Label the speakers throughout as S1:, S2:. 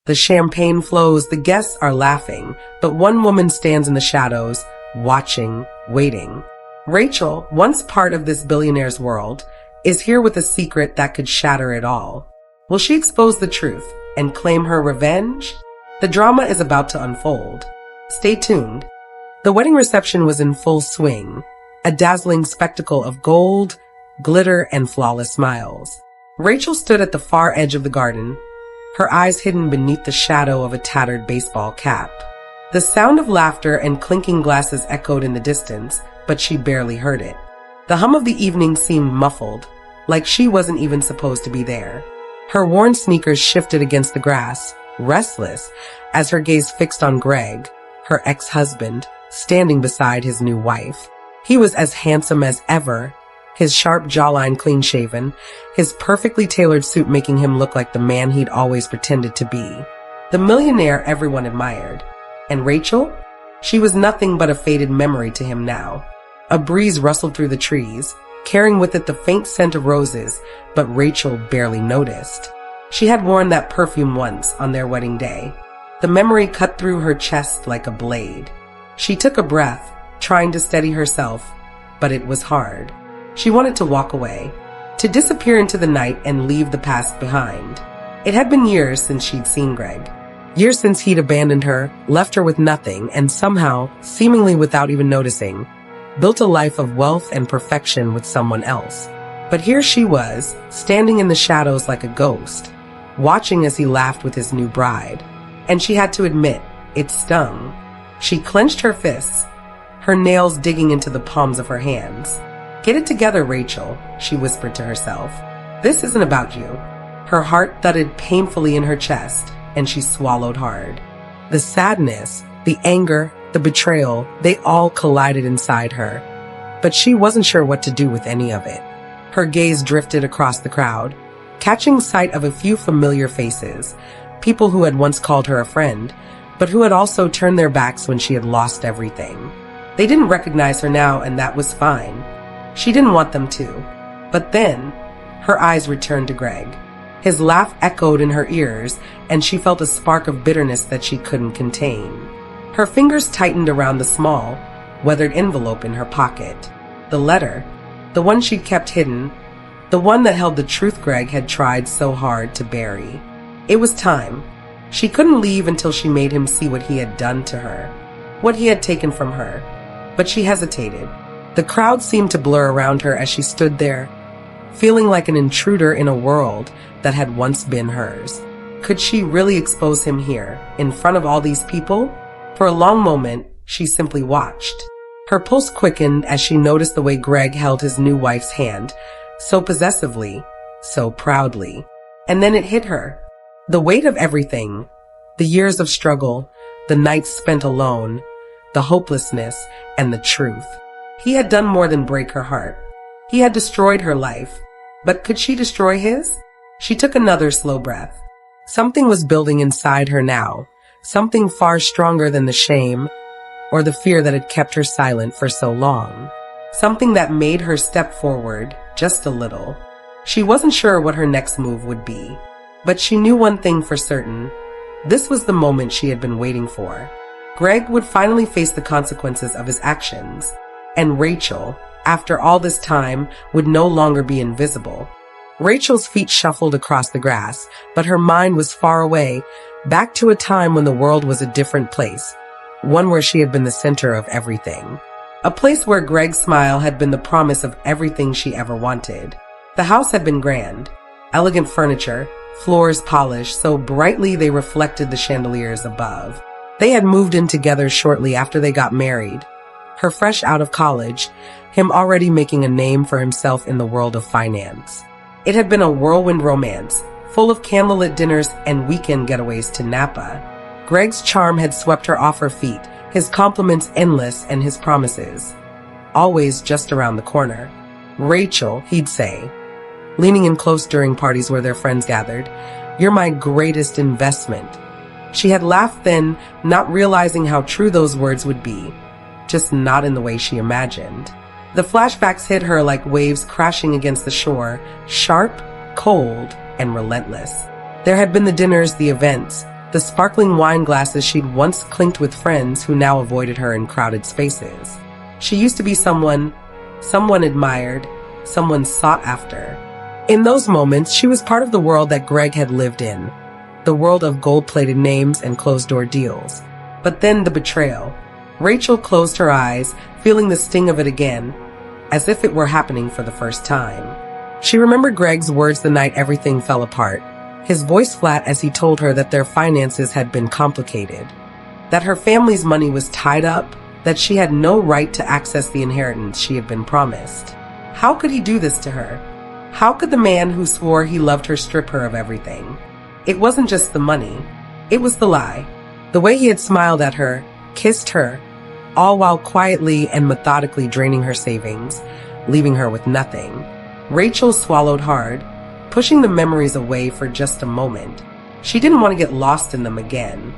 S1: The champagne flows, the guests are laughing, but one woman stands in the shadows, watching, waiting. Rachel, once part of this billionaire's world, is here with a secret that could shatter it all. Will she expose the truth and claim her revenge? The drama is about to unfold. Stay tuned. The wedding reception was in full swing, a dazzling spectacle of gold, glitter, and flawless smiles. Rachel stood at the far edge of the garden, her eyes hidden beneath the shadow of a tattered baseball cap. The sound of laughter and clinking glasses echoed in the distance, but she barely heard it. The hum of the evening seemed muffled, like she wasn't even supposed to be there. Her worn sneakers shifted against the grass, restless, as her gaze fixed on Greg, her ex-husband, standing beside his new wife. He was as handsome as ever, his sharp jawline clean-shaven, his perfectly tailored suit making him look like the man he'd always pretended to be. The millionaire everyone admired. And Rachel? She was nothing but a faded memory to him now. A breeze rustled through the trees, carrying with it the faint scent of roses, but Rachel barely noticed. She had worn that perfume once on their wedding day. The memory cut through her chest like a blade. She took a breath, trying to steady herself, but it was hard. She wanted to walk away, to disappear into the night and leave the past behind. It had been years since she'd seen Greg. Years since he'd abandoned her, left her with nothing, and somehow, seemingly without even noticing, built a life of wealth and perfection with someone else. But here she was, standing in the shadows like a ghost, watching as he laughed with his new bride. And she had to admit, it stung. She clenched her fists, her nails digging into the palms of her hands. "Get it together, Rachel," she whispered to herself. "This isn't about you." Her heart thudded painfully in her chest, and she swallowed hard. The sadness, the anger, the betrayal, they all collided inside her. But she wasn't sure what to do with any of it. Her gaze drifted across the crowd, catching sight of a few familiar faces, people who had once called her a friend, but who had also turned their backs when she had lost everything. They didn't recognize her now, and that was fine. She didn't want them to. But then, her eyes returned to Greg. His laugh echoed in her ears, and she felt a spark of bitterness that she couldn't contain. Her fingers tightened around the small, weathered envelope in her pocket. The letter, the one she'd kept hidden, the one that held the truth Greg had tried so hard to bury. It was time. She couldn't leave until she made him see what he had done to her, what he had taken from her. But she hesitated. The crowd seemed to blur around her as she stood there, feeling like an intruder in a world that had once been hers. Could she really expose him here, in front of all these people? For a long moment, she simply watched. Her pulse quickened as she noticed the way Greg held his new wife's hand, so possessively, so proudly. And then it hit her. The weight of everything, the years of struggle, the nights spent alone, the hopelessness, and the truth. He had done more than break her heart. He had destroyed her life. But could she destroy his? She took another slow breath. Something was building inside her now, something far stronger than the shame or the fear that had kept her silent for so long. Something that made her step forward just a little. She wasn't sure what her next move would be, but she knew one thing for certain. This was the moment she had been waiting for. Greg would finally face the consequences of his actions. And Rachel, after all this time, would no longer be invisible. Rachel's feet shuffled across the grass, but her mind was far away, back to a time when the world was a different place, one where she had been the center of everything. A place where Greg's smile had been the promise of everything she ever wanted. The house had been grand, elegant furniture, floors polished so brightly they reflected the chandeliers above. They had moved in together shortly after they got married. Her fresh out of college, him already making a name for himself in the world of finance. It had been a whirlwind romance, full of candlelit dinners and weekend getaways to Napa. Greg's charm had swept her off her feet, his compliments endless and his promises always just around the corner. "Rachel," he'd say, leaning in close during parties where their friends gathered, "you're my greatest investment." She had laughed then, not realizing how true those words would be. Just not in the way she imagined. The flashbacks hit her like waves crashing against the shore, sharp, cold, and relentless. There had been the dinners, the events, the sparkling wine glasses she'd once clinked with friends who now avoided her in crowded spaces. She used to be someone admired, someone sought after. In those moments, she was part of the world that Greg had lived in, the world of gold-plated names and closed-door deals. But then the betrayal. Rachel closed her eyes, feeling the sting of it again, as if it were happening for the first time. She remembered Greg's words the night everything fell apart, his voice flat as he told her that their finances had been complicated, that her family's money was tied up, that she had no right to access the inheritance she had been promised. How could he do this to her? How could the man who swore he loved her strip her of everything? It wasn't just the money. It was the lie. The way he had smiled at her, kissed her, all while quietly and methodically draining her savings, leaving her with nothing. Rachel swallowed hard, pushing the memories away for just a moment. She didn't want to get lost in them again.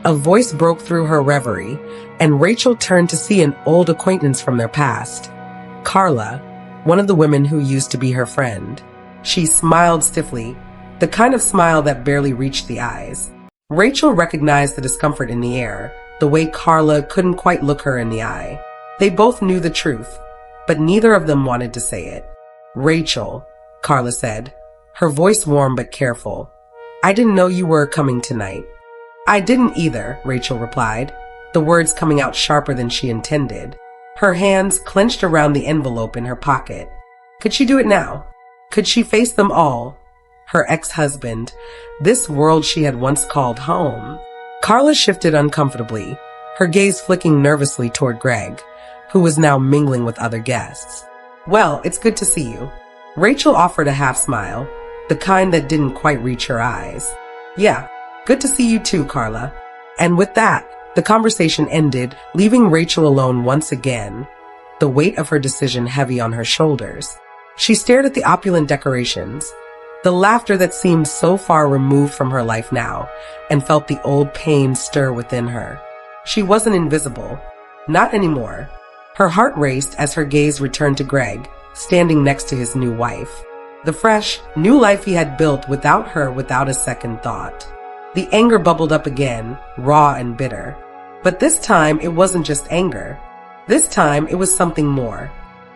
S1: A voice broke through her reverie, and Rachel turned to see an old acquaintance from their past. Carla, one of the women who used to be her friend. She smiled stiffly, the kind of smile that barely reached the eyes. Rachel recognized the discomfort in the air, the way Carla couldn't quite look her in the eye. They both knew the truth, but neither of them wanted to say it. "Rachel," Carla said, her voice warm but careful. "I didn't know you were coming tonight." "I didn't either," Rachel replied, the words coming out sharper than she intended. Her hands clenched around the envelope in her pocket. Could she do it now? Could she face them all? Her ex-husband, this world she had once called home. Carla shifted uncomfortably, her gaze flicking nervously toward Greg, who was now mingling with other guests. "Well, it's good to see you." Rachel offered a half smile, the kind that didn't quite reach her eyes. "Yeah, good to see you too, Carla." And with that, the conversation ended, leaving Rachel alone once again, the weight of her decision heavy on her shoulders. She stared at the opulent decorations, the laughter that seemed so far removed from her life now, and felt the old pain stir within her. She wasn't invisible. Not anymore. Her heart raced as her gaze returned to Greg, standing next to his new wife. The fresh, new life he had built without her, without a second thought. The anger bubbled up again, raw and bitter. But this time, it wasn't just anger. This time, it was something more.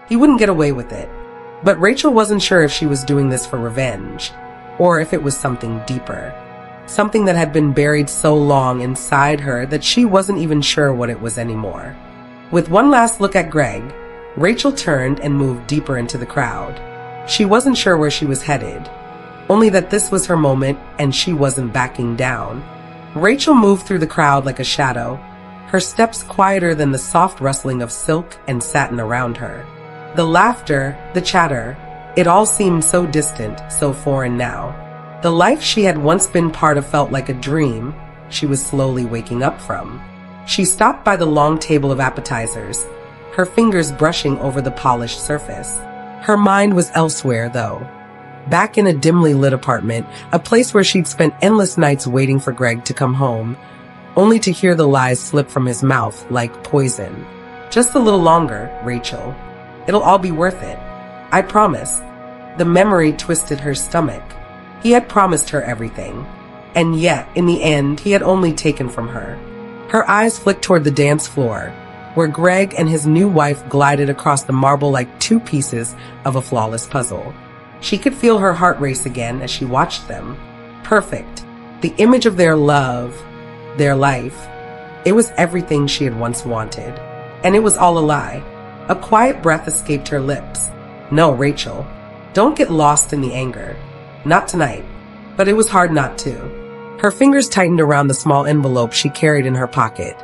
S1: He wouldn't get away with it. But Rachel wasn't sure if she was doing this for revenge, or if it was something deeper. Something that had been buried so long inside her that she wasn't even sure what it was anymore. With one last look at Greg, Rachel turned and moved deeper into the crowd. She wasn't sure where she was headed, only that this was her moment and she wasn't backing down. Rachel moved through the crowd like a shadow, her steps quieter than the soft rustling of silk and satin around her. The laughter, the chatter, it all seemed so distant, so foreign now. The life she had once been part of felt like a dream she was slowly waking up from. She stopped by the long table of appetizers, her fingers brushing over the polished surface. Her mind was elsewhere, though. Back in a dimly lit apartment, a place where she'd spent endless nights waiting for Greg to come home, only to hear the lies slip from his mouth like poison. "Just a little longer, Rachel. It'll all be worth it. I promise." The memory twisted her stomach. He had promised her everything, and yet, in the end, he had only taken from her. Her eyes flicked toward the dance floor, where Greg and his new wife glided across the marble like two pieces of a flawless puzzle. She could feel her heart race again as she watched them. Perfect. The image of their love, their life. It was everything she had once wanted. And it was all a lie. A quiet breath escaped her lips. "No, Rachel. Don't get lost in the anger. Not tonight." But it was hard not to. Her fingers tightened around the small envelope she carried in her pocket,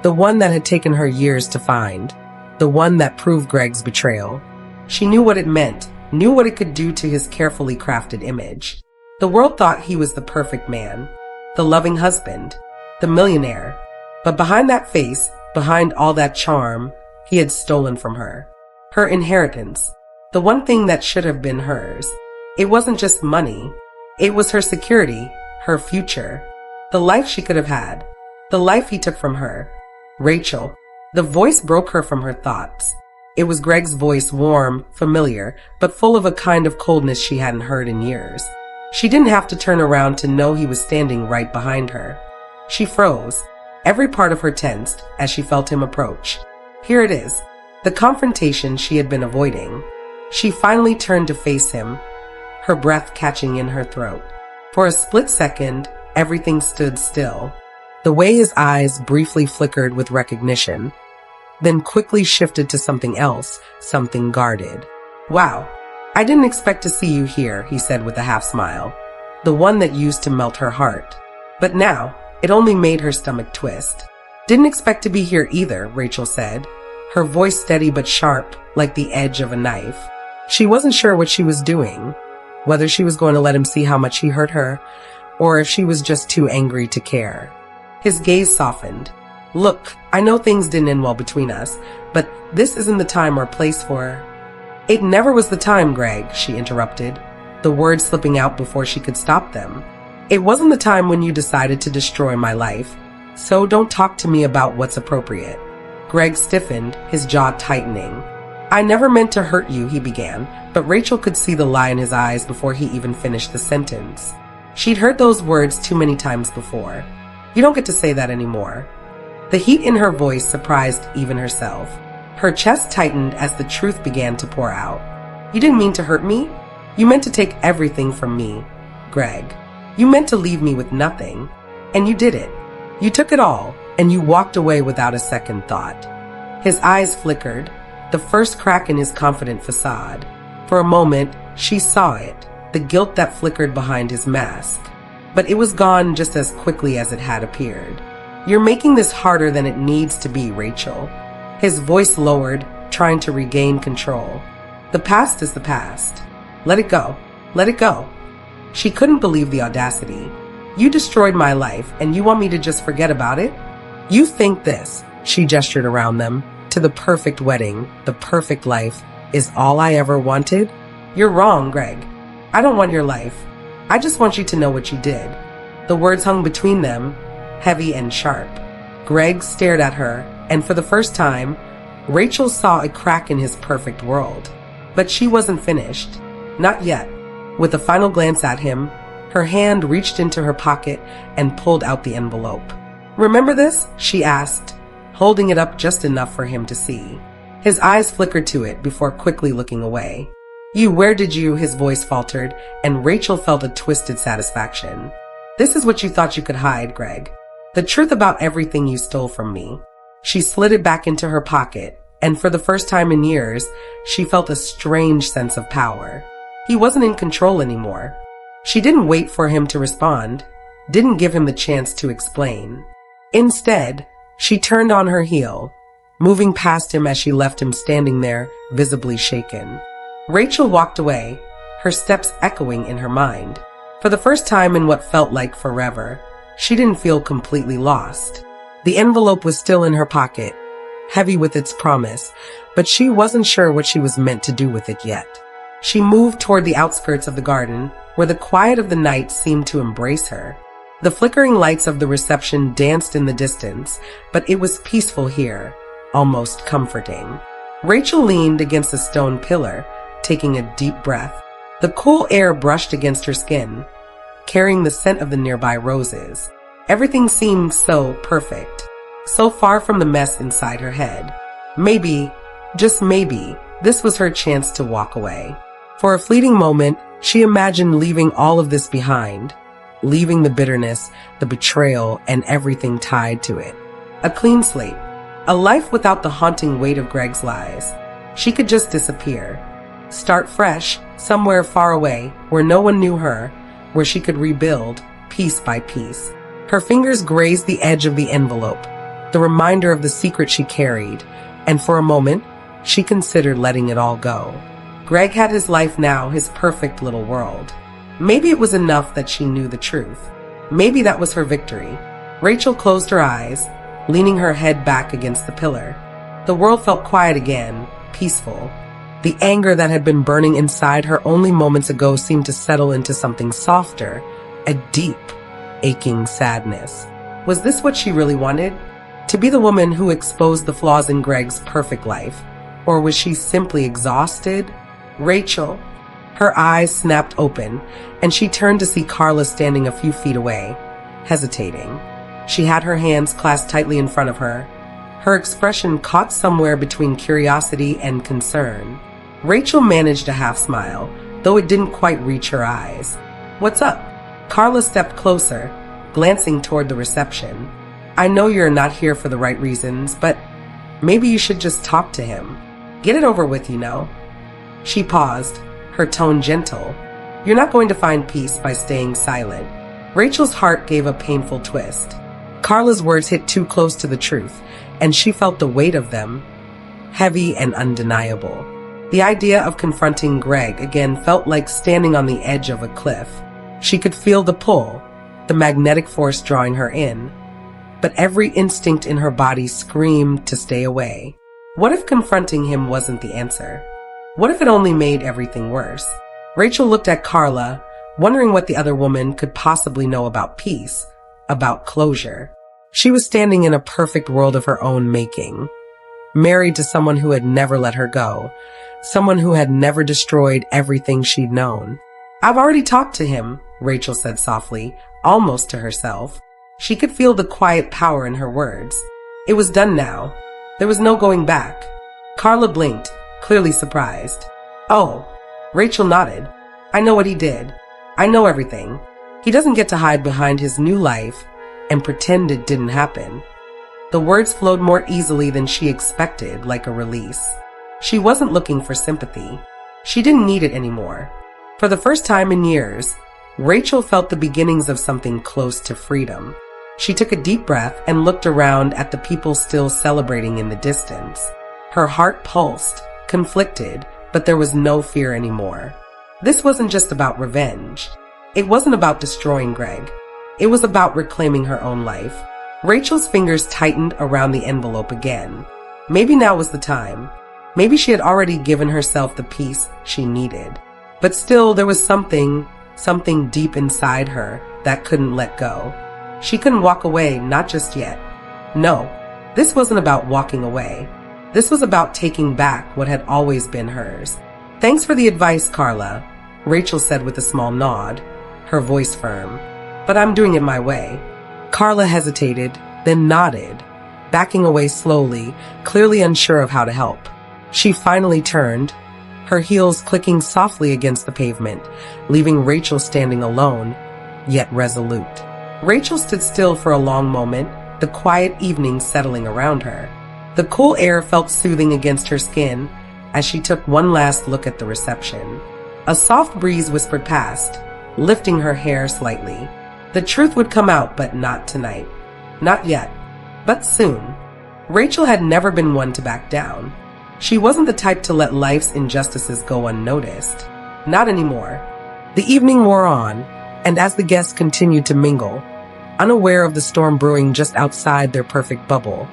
S1: the one that had taken her years to find, the one that proved Greg's betrayal. She knew what it meant, knew what it could do to his carefully crafted image. The world thought he was the perfect man, the loving husband, the millionaire. But behind that face, behind all that charm, he had stolen from her. Her inheritance, the one thing that should have been hers. It wasn't just money. It was her security, her future, the life she could have had, the life he took from her. "Rachel." The voice broke her from her thoughts. It was Greg's voice, warm, familiar, but full of a kind of coldness she hadn't heard in years. She didn't have to turn around to know he was standing right behind her. She froze, every part of her tensed as she felt him approach. Here it is, the confrontation she had been avoiding. She finally turned to face him, her breath catching in her throat. For a split second, everything stood still. The way his eyes briefly flickered with recognition, then quickly shifted to something else, something guarded. "Wow, I didn't expect to see you here," he said with a half smile, the one that used to melt her heart. But now, it only made her stomach twist. "Didn't expect to be here either," Rachel said, her voice steady but sharp, like the edge of a knife. She wasn't sure what she was doing, whether she was going to let him see how much he hurt her, or if she was just too angry to care. His gaze softened. "Look, I know things didn't end well between us, but this isn't the time or place for—" "It never was the time, Greg," she interrupted, the words slipping out before she could stop them. "It wasn't the time when you decided to destroy my life, so don't talk to me about what's appropriate." Greg stiffened, his jaw tightening. "I never meant to hurt you," he began, but Rachel could see the lie in his eyes before he even finished the sentence. She'd heard those words too many times before. "You don't get to say that anymore." The heat in her voice surprised even herself. Her chest tightened as the truth began to pour out. "You didn't mean to hurt me. You meant to take everything from me, Greg. You meant to leave me with nothing. And you did it. You took it all, and you walked away without a second thought." His eyes flickered, the first crack in his confident facade. For a moment, she saw it, the guilt that flickered behind his mask. But it was gone just as quickly as it had appeared. "You're making this harder than it needs to be, Rachel." His voice lowered, trying to regain control. "The past is the past. Let it go. Let it go." She couldn't believe the audacity. "You destroyed my life, and you want me to just forget about it? You think this," she gestured around them, "to the perfect wedding, the perfect life, is all I ever wanted? You're wrong, Greg. I don't want your life. I just want you to know what you did." The words hung between them, heavy and sharp. Greg stared at her, and for the first time, Rachel saw a crack in his perfect world. But she wasn't finished. Not yet. With a final glance at him, her hand reached into her pocket and pulled out the envelope. "Remember this?" she asked, holding it up just enough for him to see. His eyes flickered to it before quickly looking away. Where did you?" his voice faltered, and Rachel felt a twisted satisfaction. "This is what you thought you could hide, Greg. The truth about everything you stole from me." She slid it back into her pocket, and for the first time in years, she felt a strange sense of power. He wasn't in control anymore. She didn't wait for him to respond, didn't give him the chance to explain. Instead, she turned on her heel, moving past him as she left him standing there, visibly shaken. Rachel walked away, her steps echoing in her mind. For the first time in what felt like forever, she didn't feel completely lost. The envelope was still in her pocket, heavy with its promise, but she wasn't sure what she was meant to do with it yet. She moved toward the outskirts of the garden, where the quiet of the night seemed to embrace her. The flickering lights of the reception danced in the distance, but it was peaceful here, almost comforting. Rachel leaned against a stone pillar, taking a deep breath. The cool air brushed against her skin, carrying the scent of the nearby roses. Everything seemed so perfect, so far from the mess inside her head. Maybe, just maybe, this was her chance to walk away. For a fleeting moment, she imagined leaving all of this behind, leaving the bitterness, the betrayal, and everything tied to it. A clean slate, a life without the haunting weight of Greg's lies. She could just disappear. Start fresh, somewhere far away, where no one knew her, where she could rebuild, piece by piece. Her fingers grazed the edge of the envelope, the reminder of the secret she carried, and for a moment, she considered letting it all go. Greg had his life now, his perfect little world. Maybe it was enough that she knew the truth. Maybe that was her victory. Rachel closed her eyes, leaning her head back against the pillar. The world felt quiet again, peaceful. The anger that had been burning inside her only moments ago seemed to settle into something softer, a deep, aching sadness. Was this what she really wanted? To be the woman who exposed the flaws in Greg's perfect life? Or was she simply exhausted? Rachel. Her eyes snapped open, and she turned to see Carla standing a few feet away, hesitating. She had her hands clasped tightly in front of her, her expression caught somewhere between curiosity and concern. Rachel managed a half smile, though it didn't quite reach her eyes. "What's up?" Carla stepped closer, glancing toward the reception. "I know you're not here for the right reasons, but maybe you should just talk to him. Get it over with, you know." She paused, her tone gentle. "You're not going to find peace by staying silent." Rachel's heart gave a painful twist. Carla's words hit too close to the truth, and she felt the weight of them, heavy and undeniable. The idea of confronting Greg again felt like standing on the edge of a cliff. She could feel the pull, the magnetic force drawing her in, but every instinct in her body screamed to stay away. What if confronting him wasn't the answer? What if it only made everything worse? Rachel looked at Carla, wondering what the other woman could possibly know about peace, about closure. She was standing in a perfect world of her own making, married to someone who had never let her go, someone who had never destroyed everything she'd known. "I've already talked to him," Rachel said softly, almost to herself. She could feel the quiet power in her words. It was done now. There was no going back. Carla blinked, clearly surprised. "Oh," Rachel nodded. "I know what he did. I know everything. He doesn't get to hide behind his new life and pretend it didn't happen." The words flowed more easily than she expected, like a release. She wasn't looking for sympathy. She didn't need it anymore. For the first time in years, Rachel felt the beginnings of something close to freedom. She took a deep breath and looked around at the people still celebrating in the distance. Her heart pulsed, conflicted, but there was no fear anymore. This wasn't just about revenge. It wasn't about destroying Greg. It was about reclaiming her own life. Rachel's fingers tightened around the envelope again. Maybe now was the time. Maybe she had already given herself the peace she needed. But still, there was something deep inside her that couldn't let go. She couldn't walk away, not just yet. No, this wasn't about walking away. This was about taking back what had always been hers. "Thanks for the advice, Carla," Rachel said with a small nod, her voice firm. "But I'm doing it my way." Carla hesitated, then nodded, backing away slowly, clearly unsure of how to help. She finally turned, her heels clicking softly against the pavement, leaving Rachel standing alone, yet resolute. Rachel stood still for a long moment, the quiet evening settling around her. The cool air felt soothing against her skin as she took one last look at the reception. A soft breeze whispered past, lifting her hair slightly. The truth would come out, but not tonight. Not yet, but soon. Rachel had never been one to back down. She wasn't the type to let life's injustices go unnoticed. Not anymore. The evening wore on, and as the guests continued to mingle, unaware of the storm brewing just outside their perfect bubble,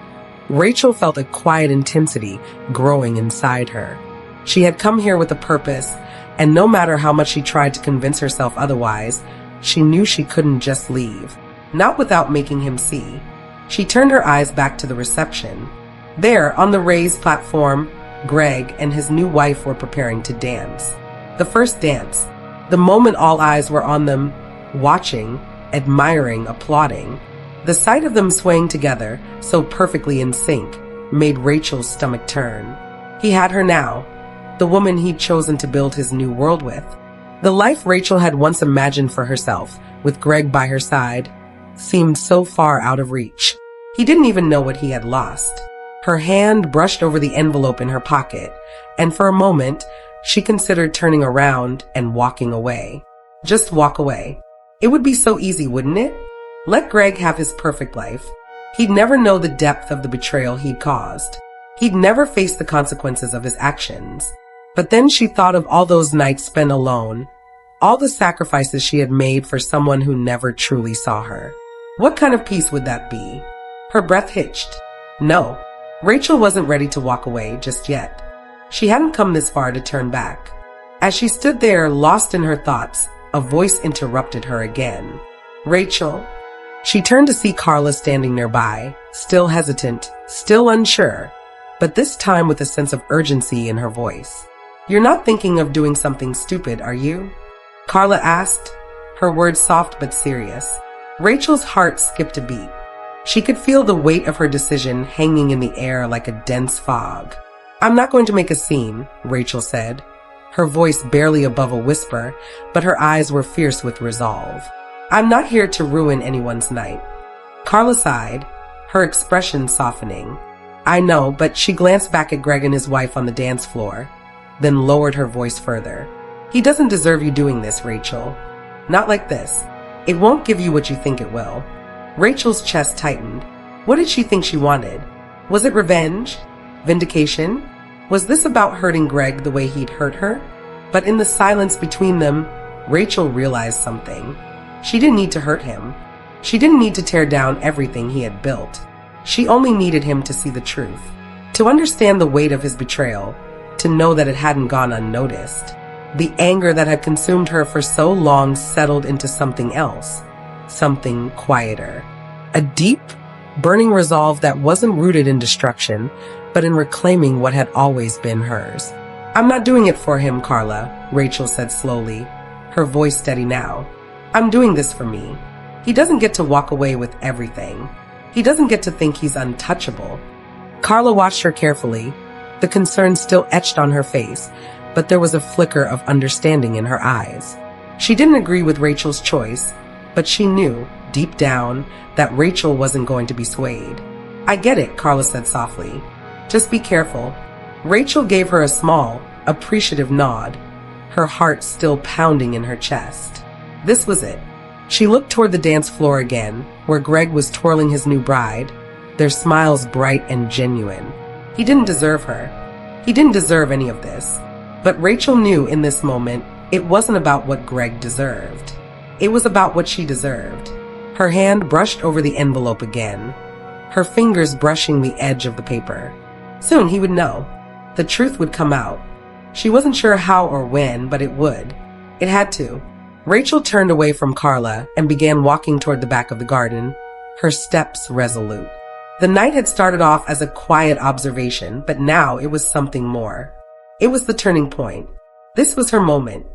S1: Rachel felt a quiet intensity growing inside her. She had come here with a purpose, and no matter how much she tried to convince herself otherwise, she knew she couldn't just leave, not without making him see. She turned her eyes back to the reception. There, on the raised platform, Greg and his new wife were preparing to dance. The first dance, the moment all eyes were on them, watching, admiring, applauding. The sight of them swaying together, so perfectly in sync, made Rachel's stomach turn. He had her now, the woman he'd chosen to build his new world with. The life Rachel had once imagined for herself, with Greg by her side, seemed so far out of reach. He didn't even know what he had lost. Her hand brushed over the envelope in her pocket, and for a moment, she considered turning around and walking away. Just walk away. It would be so easy, wouldn't it? Let Greg have his perfect life. He'd never know the depth of the betrayal he'd caused. He'd never face the consequences of his actions. But then she thought of all those nights spent alone, all the sacrifices she had made for someone who never truly saw her. What kind of peace would that be? Her breath hitched. No, Rachel wasn't ready to walk away just yet. She hadn't come this far to turn back. As she stood there, lost in her thoughts, a voice interrupted her again. "Rachel." She turned to see Carla standing nearby, still hesitant, still unsure, but this time with a sense of urgency in her voice. "You're not thinking of doing something stupid, are you?" Carla asked, her words soft but serious. Rachel's heart skipped a beat. She could feel the weight of her decision hanging in the air like a dense fog. "I'm not going to make a scene," Rachel said, her voice barely above a whisper, but her eyes were fierce with resolve. "I'm not here to ruin anyone's night." Carla sighed, her expression softening. "I know," but she glanced back at Greg and his wife on the dance floor, then lowered her voice further. "He doesn't deserve you doing this, Rachel. Not like this. It won't give you what you think it will." Rachel's chest tightened. What did she think she wanted? Was it revenge? Vindication? Was this about hurting Greg the way he'd hurt her? But in the silence between them, Rachel realized something. She didn't need to hurt him. She didn't need to tear down everything he had built. She only needed him to see the truth, to understand the weight of his betrayal, to know that it hadn't gone unnoticed. The anger that had consumed her for so long settled into something else, something quieter. A deep, burning resolve that wasn't rooted in destruction, but in reclaiming what had always been hers. "I'm not doing it for him, Carla," Rachel said slowly, her voice steady now. "I'm doing this for me. He doesn't get to walk away with everything. He doesn't get to think he's untouchable." Carla watched her carefully, the concern still etched on her face, but there was a flicker of understanding in her eyes. She didn't agree with Rachel's choice, but she knew, deep down, that Rachel wasn't going to be swayed. "I get it," Carla said softly. "Just be careful." Rachel gave her a small, appreciative nod, her heart still pounding in her chest. This was it. She looked toward the dance floor again, where Greg was twirling his new bride, their smiles bright and genuine. He didn't deserve her. He didn't deserve any of this. But Rachel knew in this moment it wasn't about what Greg deserved. It was about what she deserved. Her hand brushed over the envelope again, her fingers brushing the edge of the paper. Soon he would know. The truth would come out. She wasn't sure how or when, but it would. It had to. Rachel turned away from Carla and began walking toward the back of the garden, her steps resolute. The night had started off as a quiet observation, but now it was something more. It was the turning point. This was her moment.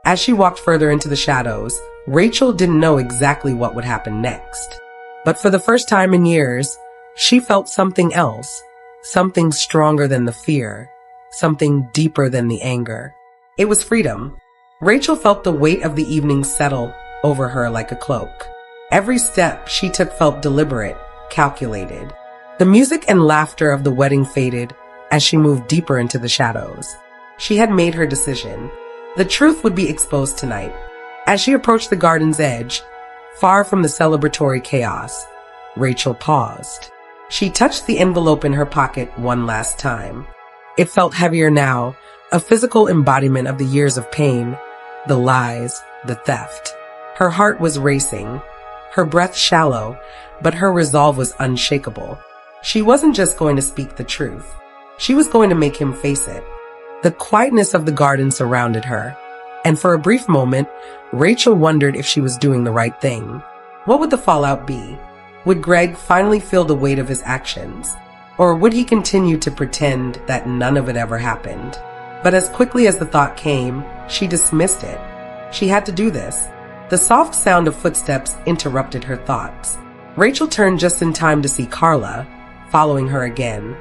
S1: As she walked further into the shadows, Rachel didn't know exactly what would happen next. But for the first time in years, she felt something else, something stronger than the fear, something deeper than the anger. It was freedom. Rachel felt the weight of the evening settle over her like a cloak. Every step she took felt deliberate, calculated. The music and laughter of the wedding faded as she moved deeper into the shadows. She had made her decision. The truth would be exposed tonight. As she approached the garden's edge, far from the celebratory chaos, Rachel paused. She touched the envelope in her pocket one last time. It felt heavier now, a physical embodiment of the years of pain, the lies, the theft. Her heart was racing, her breath shallow, but her resolve was unshakable. She wasn't just going to speak the truth. She was going to make him face it. The quietness of the garden surrounded her, and for a brief moment, Rachel wondered if she was doing the right thing. What would the fallout be? Would Greg finally feel the weight of his actions? Or would he continue to pretend that none of it ever happened? But as quickly as the thought came, she dismissed it. She had to do this. The soft sound of footsteps interrupted her thoughts. Rachel turned just in time to see Carla, following her again,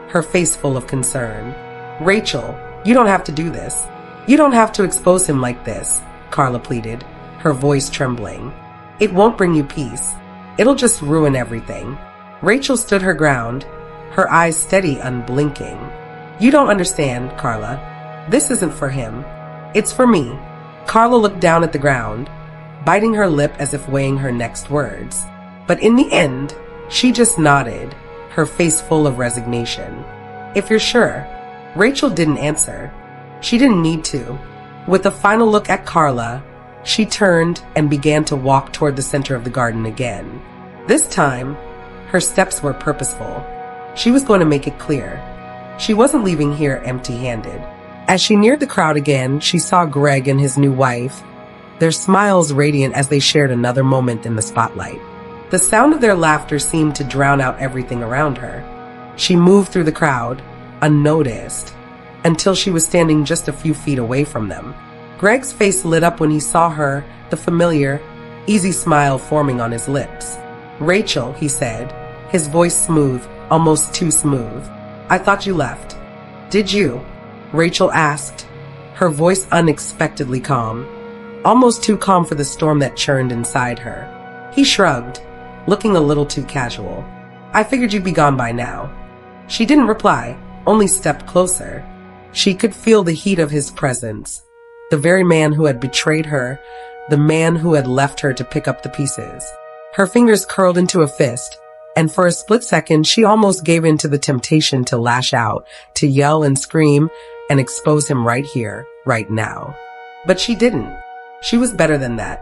S1: her face full of concern. "Rachel, you don't have to do this. You don't have to expose him like this," Carla pleaded, her voice trembling. "It won't bring you peace. It'll just ruin everything." Rachel stood her ground, her eyes steady, unblinking. "You don't understand, Carla. This isn't for him. It's for me." Carla looked down at the ground, biting her lip as if weighing her next words. But in the end, she just nodded, her face full of resignation. "If you're sure." Rachel didn't answer. She didn't need to. With a final look at Carla, she turned and began to walk toward the center of the garden again. This time, her steps were purposeful. She was going to make it clear. She wasn't leaving here empty-handed. As she neared the crowd again, she saw Greg and his new wife, their smiles radiant as they shared another moment in the spotlight. The sound of their laughter seemed to drown out everything around her. She moved through the crowd, unnoticed, until she was standing just a few feet away from them. Greg's face lit up when he saw her, the familiar, easy smile forming on his lips. "Rachel," he said, his voice smooth, almost too smooth. "I thought you left." "Did you?" Rachel asked, her voice unexpectedly calm, almost too calm for the storm that churned inside her. He shrugged, looking a little too casual. "I figured you'd be gone by now." She didn't reply, only stepped closer. She could feel the heat of his presence. The very man who had betrayed her, the man who had left her to pick up the pieces. Her fingers curled into a fist, and for a split second she almost gave in to the temptation to lash out, to yell and scream, and expose him right here, right now. But she didn't. She was better than that.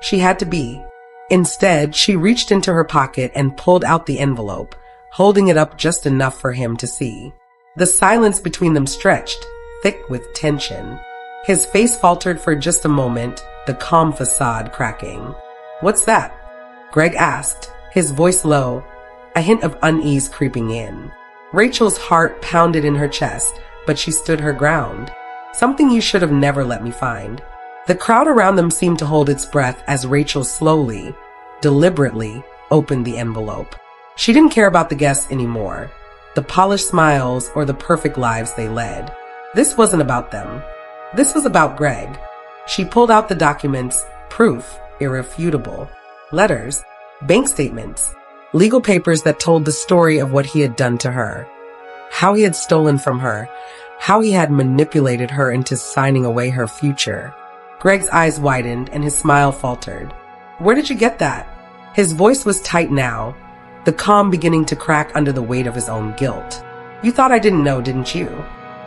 S1: She had to be. Instead, she reached into her pocket and pulled out the envelope, holding it up just enough for him to see. The silence between them stretched, thick with tension. His face faltered for just a moment, the calm facade cracking. "What's that?" Greg asked, his voice low, a hint of unease creeping in. Rachel's heart pounded in her chest, but she stood her ground. "Something you should have never let me find." The crowd around them seemed to hold its breath as Rachel slowly, deliberately, opened the envelope. She didn't care about the guests anymore, the polished smiles or the perfect lives they led. This wasn't about them. This was about Greg. She pulled out the documents, proof, irrefutable. Letters, bank statements, legal papers that told the story of what he had done to her. How he had stolen from her, how he had manipulated her into signing away her future. Greg's eyes widened and his smile faltered. "Where did you get that?" His voice was tight now, the calm beginning to crack under the weight of his own guilt. "You thought I didn't know, didn't you?"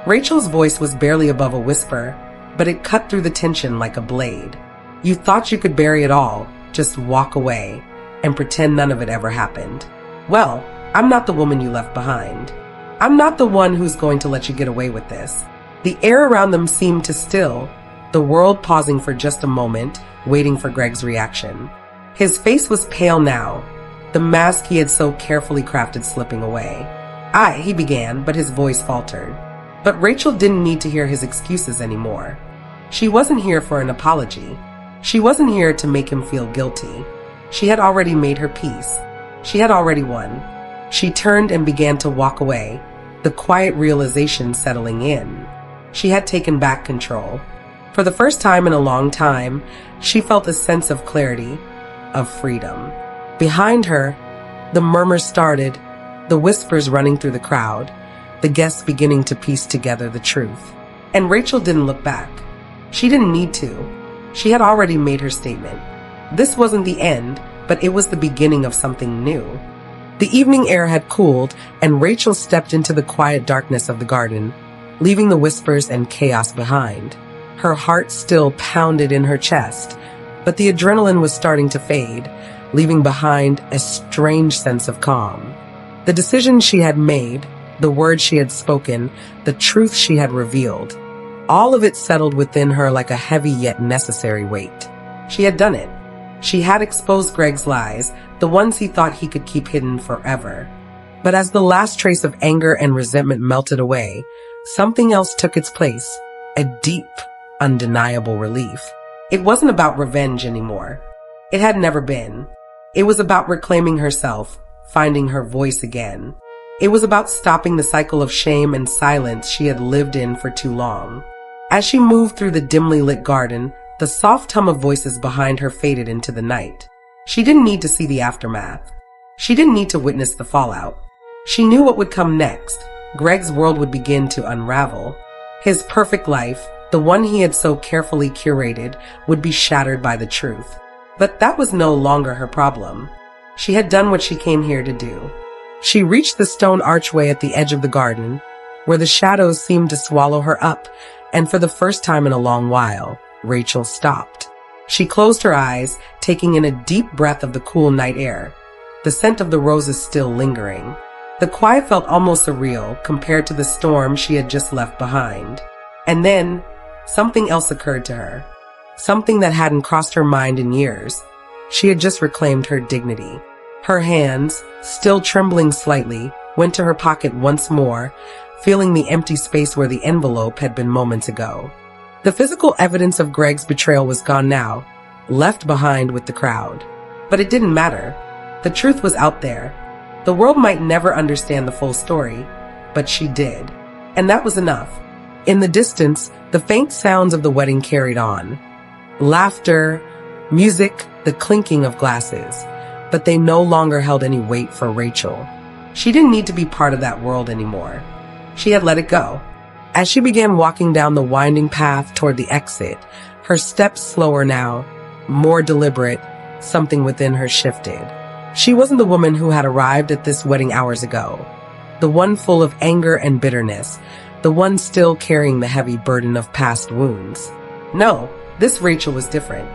S1: Rachel's voice was barely above a whisper, but it cut through the tension like a blade. "You thought you could bury it all, just walk away, and pretend none of it ever happened. Well, I'm not the woman you left behind. I'm not the one who's going to let you get away with this." The air around them seemed to still, the world pausing for just a moment, waiting for Greg's reaction. His face was pale now, the mask he had so carefully crafted slipping away. He began, but his voice faltered. But Rachel didn't need to hear his excuses anymore. She wasn't here for an apology. She wasn't here to make him feel guilty. She had already made her peace. She had already won. She turned and began to walk away, the quiet realization settling in. She had taken back control. For the first time in a long time, she felt a sense of clarity, of freedom. Behind her, the murmurs started, the whispers running through the crowd, the guests beginning to piece together the truth. And Rachel didn't look back. She didn't need to. She had already made her statement. This wasn't the end, but it was the beginning of something new. The evening air had cooled, and Rachel stepped into the quiet darkness of the garden, leaving the whispers and chaos behind. Her heart still pounded in her chest, but the adrenaline was starting to fade, leaving behind a strange sense of calm. The decision she had made, the words she had spoken, the truth she had revealed, all of it settled within her like a heavy yet necessary weight. She had done it. She had exposed Greg's lies, the ones he thought he could keep hidden forever. But as the last trace of anger and resentment melted away, something else took its place, a deep, undeniable relief. It wasn't about revenge anymore. It had never been. It was about reclaiming herself, finding her voice again. It was about stopping the cycle of shame and silence she had lived in for too long. As she moved through the dimly lit garden, the soft hum of voices behind her faded into the night. She didn't need to see the aftermath. She didn't need to witness the fallout. She knew what would come next. Greg's world would begin to unravel. His perfect life, the one he had so carefully curated, would be shattered by the truth. But that was no longer her problem. She had done what she came here to do. She reached the stone archway at the edge of the garden, where the shadows seemed to swallow her up, and for the first time in a long while, Rachel stopped. She closed her eyes, taking in a deep breath of the cool night air, the scent of the roses still lingering. The quiet felt almost surreal compared to the storm she had just left behind. And then, something else occurred to her. Something that hadn't crossed her mind in years. She had just reclaimed her dignity. Her hands, still trembling slightly, went to her pocket once more, feeling the empty space where the envelope had been moments ago. The physical evidence of Greg's betrayal was gone now, left behind with the crowd. But it didn't matter. The truth was out there. The world might never understand the full story, but she did. And that was enough. In the distance, the faint sounds of the wedding carried on. Laughter, music, the clinking of glasses. But they no longer held any weight for Rachel. She didn't need to be part of that world anymore. She had let it go. As she began walking down the winding path toward the exit, her steps slower now, more deliberate, something within her shifted. She wasn't the woman who had arrived at this wedding hours ago. The one full of anger and bitterness. The one still carrying the heavy burden of past wounds. No, this Rachel was different.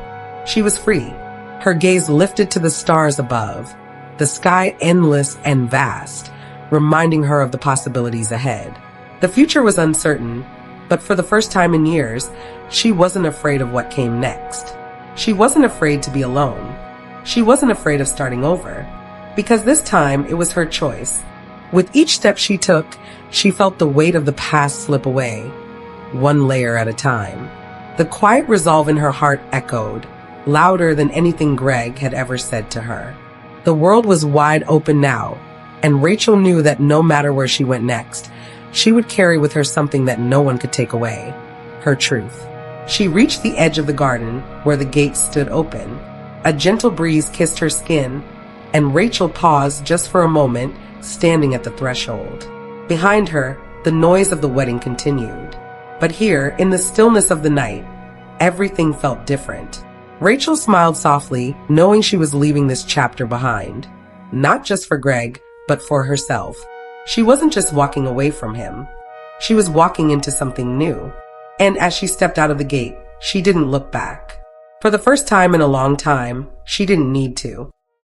S1: She was free. Her gaze lifted to the stars above, the sky endless and vast, reminding her of the possibilities ahead. The future was uncertain, but for the first time in years, she wasn't afraid of what came next. She wasn't afraid to be alone. She wasn't afraid of starting over, because this time it was her choice. With each step she took, she felt the weight of the past slip away, one layer at a time. The quiet resolve in her heart echoed, louder than anything Greg had ever said to her. The world was wide open now, and Rachel knew that no matter where she went next, she would carry with her something that no one could take away, her truth. She reached the edge of the garden where the gates stood open. A gentle breeze kissed her skin, and Rachel paused just for a moment, standing at the threshold. Behind her, the noise of the wedding continued. But here, in the stillness of the night, everything felt different. Rachel smiled softly, knowing she was leaving this chapter behind. Not just for Greg, but for herself. She wasn't just walking away from him. She was walking into something new. And as she stepped out of the gate, she didn't look back. For the first time in a long time, she didn't need to.